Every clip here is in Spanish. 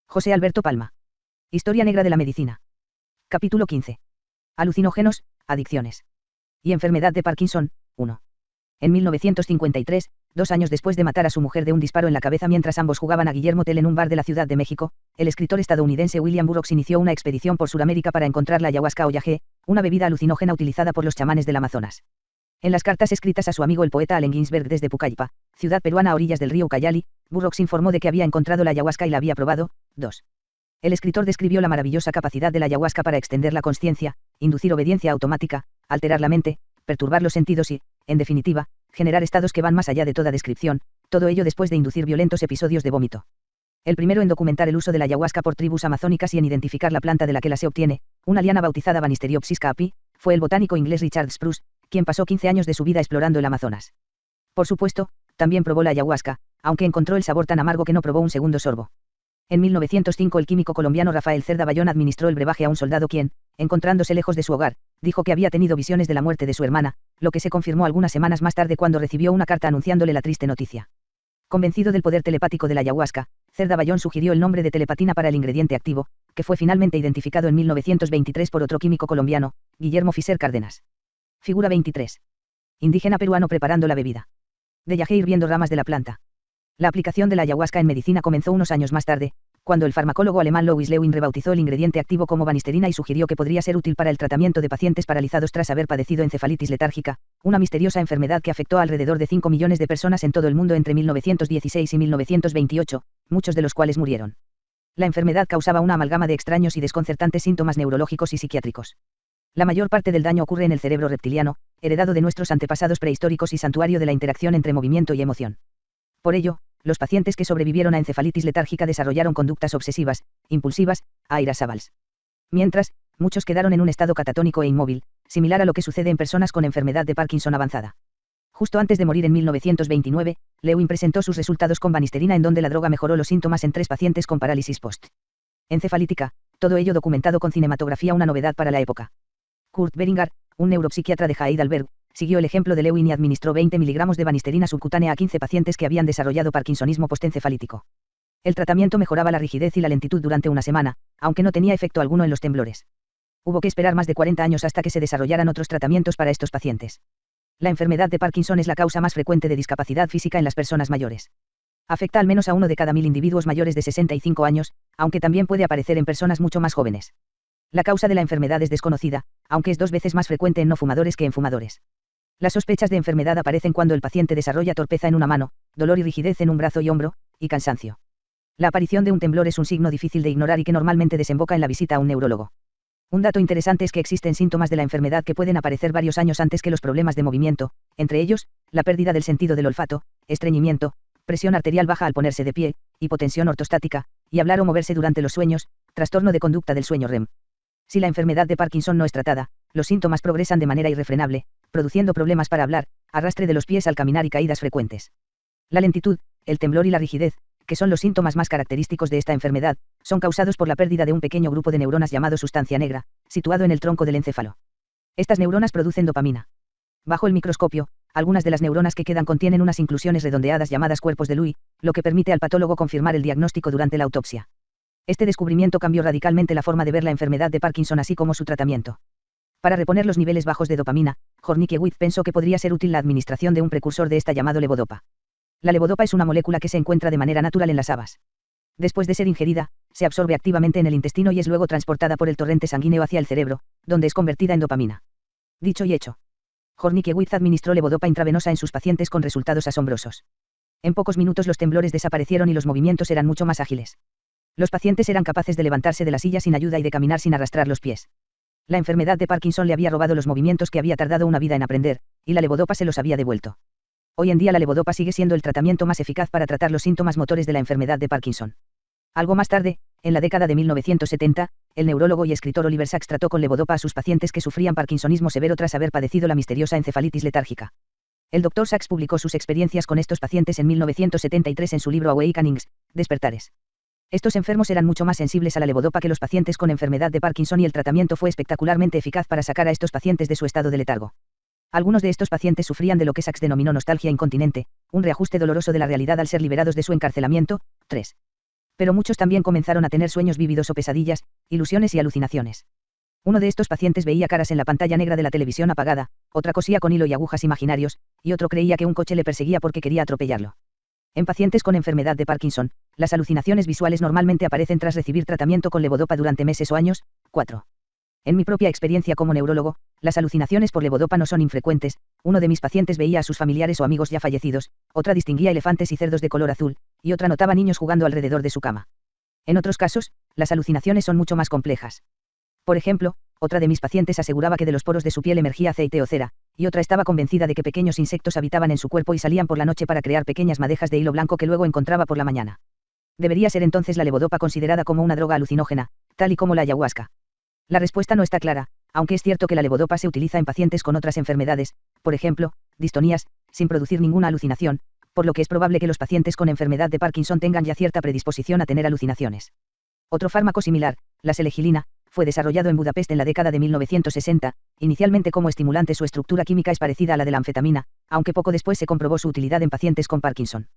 José Alberto Palma. Historia negra de la medicina. Capítulo 15. Alucinógenos, adicciones. Y enfermedad de Parkinson, 1. En 1953, 2 años después de matar a su mujer de un disparo en la cabeza mientras ambos jugaban a Guillermo Tell en un bar de la Ciudad de México, el escritor estadounidense William Burroughs inició una expedición por Sudamérica para encontrar la ayahuasca o yagé, una bebida alucinógena utilizada por los chamanes del Amazonas. En las cartas escritas a su amigo el poeta Allen Ginsberg desde Pucallpa, ciudad peruana a orillas del río Ucayali, Burroughs informó de que había encontrado la ayahuasca y la había probado. 2. El escritor describió la maravillosa capacidad de la ayahuasca para extender la consciencia, inducir obediencia automática, alterar la mente, perturbar los sentidos y, en definitiva, generar estados que van más allá de toda descripción, todo ello después de inducir violentos episodios de vómito. El primero en documentar el uso de la ayahuasca por tribus amazónicas y en identificar la planta de la que la se obtiene, una liana bautizada Banisteriopsis caapi, fue el botánico inglés Richard Spruce, quien pasó 15 años de su vida explorando el Amazonas. Por supuesto, también probó la ayahuasca, aunque encontró el sabor tan amargo que no probó un segundo sorbo. En 1905 el químico colombiano Rafael Cerda Bayón administró el brebaje a un soldado quien, encontrándose lejos de su hogar, dijo que había tenido visiones de la muerte de su hermana, lo que se confirmó algunas semanas más tarde cuando recibió una carta anunciándole la triste noticia. Convencido del poder telepático de la ayahuasca, Cerda Bayón sugirió el nombre de telepatina para el ingrediente activo, que fue finalmente identificado en 1923 por otro químico colombiano, Guillermo Fischer Cárdenas. Figura 23. Indígena peruano preparando la bebida. De yagé hirviendo ramas de la planta. La aplicación de la ayahuasca en medicina comenzó unos años más tarde, cuando el farmacólogo alemán Louis Lewin rebautizó el ingrediente activo como banisterina y sugirió que podría ser útil para el tratamiento de pacientes paralizados tras haber padecido encefalitis letárgica, una misteriosa enfermedad que afectó a alrededor de 5 millones de personas en todo el mundo entre 1916 y 1928, muchos de los cuales murieron. La enfermedad causaba una amalgama de extraños y desconcertantes síntomas neurológicos y psiquiátricos. La mayor parte del daño ocurre en el cerebro reptiliano, heredado de nuestros antepasados prehistóricos y santuario de la interacción entre movimiento y emoción. Por ello, los pacientes que sobrevivieron a encefalitis letárgica desarrollaron conductas obsesivas, impulsivas, irascibles. Mientras, muchos quedaron en un estado catatónico e inmóvil, similar a lo que sucede en personas con enfermedad de Parkinson avanzada. Justo antes de morir en 1929, Lewin presentó sus resultados con banisterina en donde la droga mejoró los síntomas en 3 pacientes con parálisis post-encefalítica, todo ello documentado con cinematografía, una novedad para la época. Kurt Beringer, un neuropsiquiatra de Heidelberg, siguió el ejemplo de Lewin y administró 20 miligramos de banisterina subcutánea a 15 pacientes que habían desarrollado parkinsonismo postencefalítico. El tratamiento mejoraba la rigidez y la lentitud durante una semana, aunque no tenía efecto alguno en los temblores. Hubo que esperar más de 40 años hasta que se desarrollaran otros tratamientos para estos pacientes. La enfermedad de Parkinson es la causa más frecuente de discapacidad física en las personas mayores. Afecta al menos a 1 de cada 1000 individuos mayores de 65 años, aunque también puede aparecer en personas mucho más jóvenes. La causa de la enfermedad es desconocida, aunque es 2 veces más frecuente en no fumadores que en fumadores. Las sospechas de enfermedad aparecen cuando el paciente desarrolla torpeza en una mano, dolor y rigidez en un brazo y hombro, y cansancio. La aparición de un temblor es un signo difícil de ignorar y que normalmente desemboca en la visita a un neurólogo. Un dato interesante es que existen síntomas de la enfermedad que pueden aparecer varios años antes que los problemas de movimiento, entre ellos, la pérdida del sentido del olfato, estreñimiento, presión arterial baja al ponerse de pie, hipotensión ortostática, y hablar o moverse durante los sueños, trastorno de conducta del sueño REM. Si la enfermedad de Parkinson no es tratada, los síntomas progresan de manera irrefrenable, produciendo problemas para hablar, arrastre de los pies al caminar y caídas frecuentes. La lentitud, el temblor y la rigidez, que son los síntomas más característicos de esta enfermedad, son causados por la pérdida de un pequeño grupo de neuronas llamado sustancia negra, situado en el tronco del encéfalo. Estas neuronas producen dopamina. Bajo el microscopio, algunas de las neuronas que quedan contienen unas inclusiones redondeadas llamadas cuerpos de Lewy, lo que permite al patólogo confirmar el diagnóstico durante la autopsia. Este descubrimiento cambió radicalmente la forma de ver la enfermedad de Parkinson así como su tratamiento. Para reponer los niveles bajos de dopamina, Hornikiewicz pensó que podría ser útil la administración de un precursor de esta llamado levodopa. La levodopa es una molécula que se encuentra de manera natural en las habas. Después de ser ingerida, se absorbe activamente en el intestino y es luego transportada por el torrente sanguíneo hacia el cerebro, donde es convertida en dopamina. Dicho y hecho. Hornikiewicz administró levodopa intravenosa en sus pacientes con resultados asombrosos. En pocos minutos los temblores desaparecieron y los movimientos eran mucho más ágiles. Los pacientes eran capaces de levantarse de la silla sin ayuda y de caminar sin arrastrar los pies. La enfermedad de Parkinson le había robado los movimientos que había tardado una vida en aprender, y la levodopa se los había devuelto. Hoy en día la levodopa sigue siendo el tratamiento más eficaz para tratar los síntomas motores de la enfermedad de Parkinson. Algo más tarde, en la década de 1970, el neurólogo y escritor Oliver Sacks trató con levodopa a sus pacientes que sufrían parkinsonismo severo tras haber padecido la misteriosa encefalitis letárgica. El Dr. Sacks publicó sus experiencias con estos pacientes en 1973 en su libro Awakenings, Despertares. Estos enfermos eran mucho más sensibles a la levodopa que los pacientes con enfermedad de Parkinson y el tratamiento fue espectacularmente eficaz para sacar a estos pacientes de su estado de letargo. Algunos de estos pacientes sufrían de lo que Sacks denominó nostalgia incontinente, un reajuste doloroso de la realidad al ser liberados de su encarcelamiento. 3. Pero muchos también comenzaron a tener sueños vívidos o pesadillas, ilusiones y alucinaciones. Uno de estos pacientes veía caras en la pantalla negra de la televisión apagada, otra cosía con hilo y agujas imaginarios, y otro creía que un coche le perseguía porque quería atropellarlo. En pacientes con enfermedad de Parkinson, las alucinaciones visuales normalmente aparecen tras recibir tratamiento con levodopa durante meses o años. 4. En mi propia experiencia como neurólogo, las alucinaciones por levodopa no son infrecuentes. Uno de mis pacientes veía a sus familiares o amigos ya fallecidos, otra distinguía elefantes y cerdos de color azul, y otra notaba niños jugando alrededor de su cama. En otros casos, las alucinaciones son mucho más complejas. Por ejemplo, otra de mis pacientes aseguraba que de los poros de su piel emergía aceite o cera, y otra estaba convencida de que pequeños insectos habitaban en su cuerpo y salían por la noche para crear pequeñas madejas de hilo blanco que luego encontraba por la mañana. ¿Debería ser entonces la levodopa considerada como una droga alucinógena, tal y como la ayahuasca? La respuesta no está clara, aunque es cierto que la levodopa se utiliza en pacientes con otras enfermedades, por ejemplo, distonías, sin producir ninguna alucinación, por lo que es probable que los pacientes con enfermedad de Parkinson tengan ya cierta predisposición a tener alucinaciones. Otro fármaco similar, la selegilina, fue desarrollado en Budapest en la década de 1960, inicialmente como estimulante. Su estructura química es parecida a la de la anfetamina, aunque poco después se comprobó su utilidad en pacientes con Parkinson.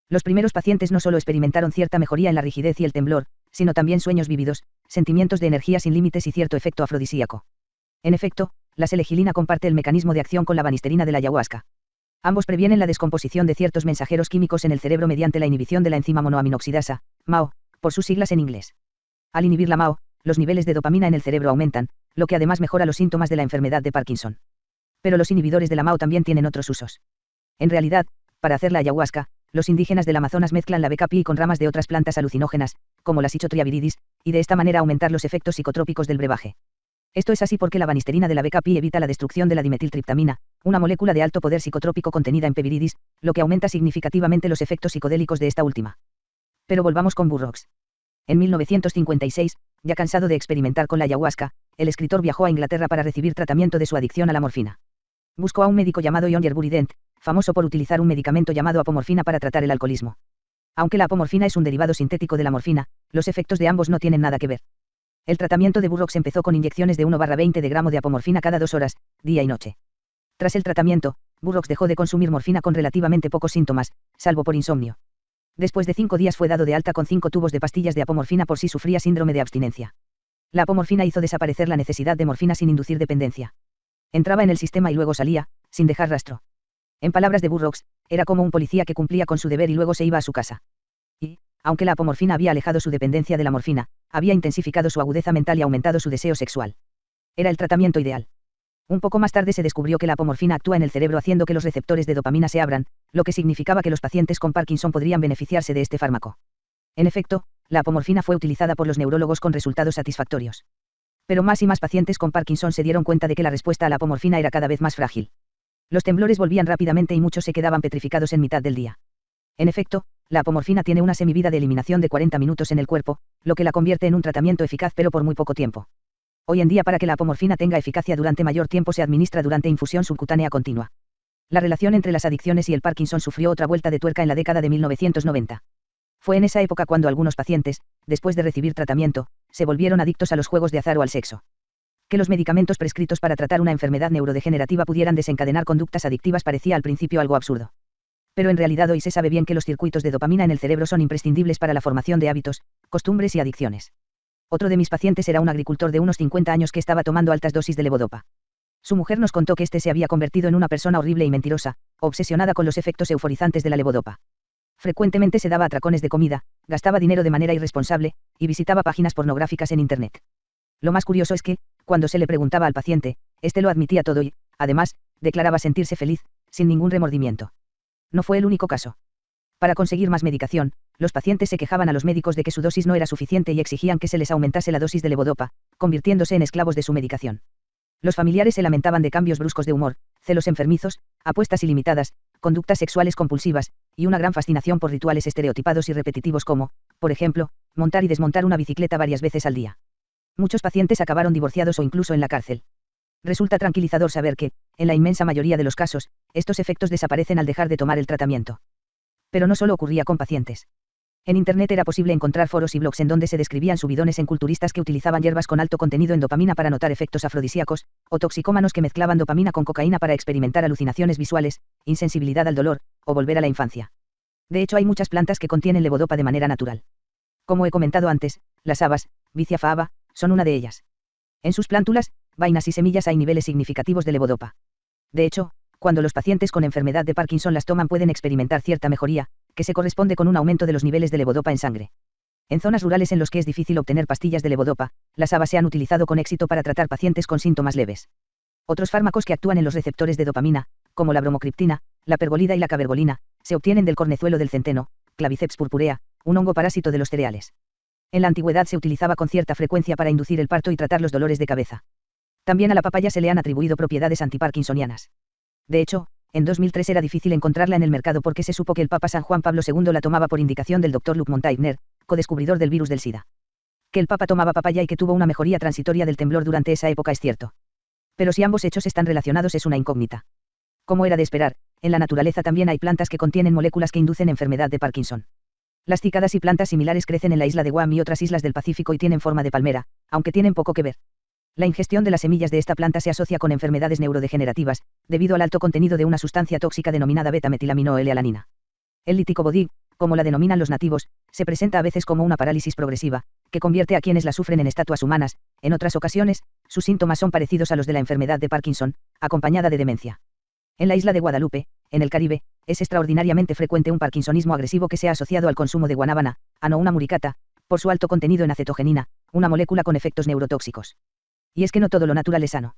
Los primeros pacientes no solo experimentaron cierta mejoría en la rigidez y el temblor, sino también sueños vívidos, sentimientos de energía sin límites y cierto efecto afrodisíaco. En efecto, la selegilina comparte el mecanismo de acción con la banisterina de la ayahuasca. Ambos previenen la descomposición de ciertos mensajeros químicos en el cerebro mediante la inhibición de la enzima monoaminoxidasa, MAO, por sus siglas en inglés. Al inhibir la MAO, los niveles de dopamina en el cerebro aumentan, lo que además mejora los síntomas de la enfermedad de Parkinson. Pero los inhibidores de la MAO también tienen otros usos. En realidad, para hacer la ayahuasca, los indígenas del Amazonas mezclan la BKP con ramas de otras plantas alucinógenas, como la Cichotria viridis, y de esta manera aumentar los efectos psicotrópicos del brebaje. Esto es así porque la banisterina de la BKP evita la destrucción de la dimetiltriptamina, una molécula de alto poder psicotrópico contenida en P. viridis, lo que aumenta significativamente los efectos psicodélicos de esta última. Pero volvamos con Burroughs. En 1956, ya cansado de experimentar con la ayahuasca, el escritor viajó a Inglaterra para recibir tratamiento de su adicción a la morfina. Buscó a un médico llamado John Yerbury Dent, famoso por utilizar un medicamento llamado apomorfina para tratar el alcoholismo. Aunque la apomorfina es un derivado sintético de la morfina, los efectos de ambos no tienen nada que ver. El tratamiento de Burroughs empezó con inyecciones de 1/20 de gramo de apomorfina cada 2 horas, día y noche. Tras el tratamiento, Burroughs dejó de consumir morfina con relativamente pocos síntomas, salvo por insomnio. Después de 5 días fue dado de alta con 5 tubos de pastillas de apomorfina por si sufría síndrome de abstinencia. La apomorfina hizo desaparecer la necesidad de morfina sin inducir dependencia. Entraba en el sistema y luego salía, sin dejar rastro. En palabras de Burroughs, era como un policía que cumplía con su deber y luego se iba a su casa. Y, aunque la apomorfina había alejado su dependencia de la morfina, había intensificado su agudeza mental y aumentado su deseo sexual. Era el tratamiento ideal. Un poco más tarde se descubrió que la apomorfina actúa en el cerebro haciendo que los receptores de dopamina se abran, lo que significaba que los pacientes con Parkinson podrían beneficiarse de este fármaco. En efecto, la apomorfina fue utilizada por los neurólogos con resultados satisfactorios. Pero más y más pacientes con Parkinson se dieron cuenta de que la respuesta a la apomorfina era cada vez más frágil. Los temblores volvían rápidamente y muchos se quedaban petrificados en mitad del día. En efecto, la apomorfina tiene una semivida de eliminación de 40 minutos en el cuerpo, lo que la convierte en un tratamiento eficaz pero por muy poco tiempo. Hoy en día, para que la apomorfina tenga eficacia durante mayor tiempo, se administra durante infusión subcutánea continua. La relación entre las adicciones y el Parkinson sufrió otra vuelta de tuerca en la década de 1990. Fue en esa época cuando algunos pacientes, después de recibir tratamiento, se volvieron adictos a los juegos de azar o al sexo. Que los medicamentos prescritos para tratar una enfermedad neurodegenerativa pudieran desencadenar conductas adictivas parecía al principio algo absurdo. Pero en realidad hoy se sabe bien que los circuitos de dopamina en el cerebro son imprescindibles para la formación de hábitos, costumbres y adicciones. Otro de mis pacientes era un agricultor de unos 50 años que estaba tomando altas dosis de levodopa. Su mujer nos contó que este se había convertido en una persona horrible y mentirosa, obsesionada con los efectos euforizantes de la levodopa. Frecuentemente se daba atracones de comida, gastaba dinero de manera irresponsable, y visitaba páginas pornográficas en Internet. Lo más curioso es que, cuando se le preguntaba al paciente, este lo admitía todo y, además, declaraba sentirse feliz, sin ningún remordimiento. No fue el único caso. Para conseguir más medicación, los pacientes se quejaban a los médicos de que su dosis no era suficiente y exigían que se les aumentase la dosis de levodopa, convirtiéndose en esclavos de su medicación. Los familiares se lamentaban de cambios bruscos de humor, celos enfermizos, apuestas ilimitadas, conductas sexuales compulsivas, y una gran fascinación por rituales estereotipados y repetitivos como, por ejemplo, montar y desmontar una bicicleta varias veces al día. Muchos pacientes acabaron divorciados o incluso en la cárcel. Resulta tranquilizador saber que, en la inmensa mayoría de los casos, estos efectos desaparecen al dejar de tomar el tratamiento. Pero no solo ocurría con pacientes. En Internet era posible encontrar foros y blogs en donde se describían subidones en culturistas que utilizaban hierbas con alto contenido en dopamina para notar efectos afrodisíacos, o toxicómanos que mezclaban dopamina con cocaína para experimentar alucinaciones visuales, insensibilidad al dolor, o volver a la infancia. De hecho, hay muchas plantas que contienen levodopa de manera natural. Como he comentado antes, las habas, Vicia faba, son una de ellas. En sus plántulas, vainas y semillas hay niveles significativos de levodopa. De hecho, cuando los pacientes con enfermedad de Parkinson las toman pueden experimentar cierta mejoría, que se corresponde con un aumento de los niveles de levodopa en sangre. En zonas rurales en los que es difícil obtener pastillas de levodopa, las habas se han utilizado con éxito para tratar pacientes con síntomas leves. Otros fármacos que actúan en los receptores de dopamina, como la bromocriptina, la pergolida y la cabergolina, se obtienen del cornezuelo del centeno, Claviceps purpurea, un hongo parásito de los cereales. En la antigüedad se utilizaba con cierta frecuencia para inducir el parto y tratar los dolores de cabeza. También a la papaya se le han atribuido propiedades antiparkinsonianas. De hecho, en 2003 era difícil encontrarla en el mercado porque se supo que el Papa San Juan Pablo II la tomaba por indicación del Dr. Luc Montagnier, codescubridor del virus del SIDA. Que el Papa tomaba papaya y que tuvo una mejoría transitoria del temblor durante esa época es cierto. Pero si ambos hechos están relacionados es una incógnita. Como era de esperar, en la naturaleza también hay plantas que contienen moléculas que inducen enfermedad de Parkinson. Las cícadas y plantas similares crecen en la isla de Guam y otras islas del Pacífico y tienen forma de palmera, aunque tienen poco que ver. La ingestión de las semillas de esta planta se asocia con enfermedades neurodegenerativas, debido al alto contenido de una sustancia tóxica denominada beta-metilamino-L-alanina. El lítico body, como la denominan los nativos, se presenta a veces como una parálisis progresiva, que convierte a quienes la sufren en estatuas humanas. En otras ocasiones, sus síntomas son parecidos a los de la enfermedad de Parkinson, acompañada de demencia. En la isla de Guadalupe, en el Caribe, es extraordinariamente frecuente un parkinsonismo agresivo que se ha asociado al consumo de guanábana, Anouna muricata, por su alto contenido en acetogenina, una molécula con efectos neurotóxicos. Y es que no todo lo natural es sano.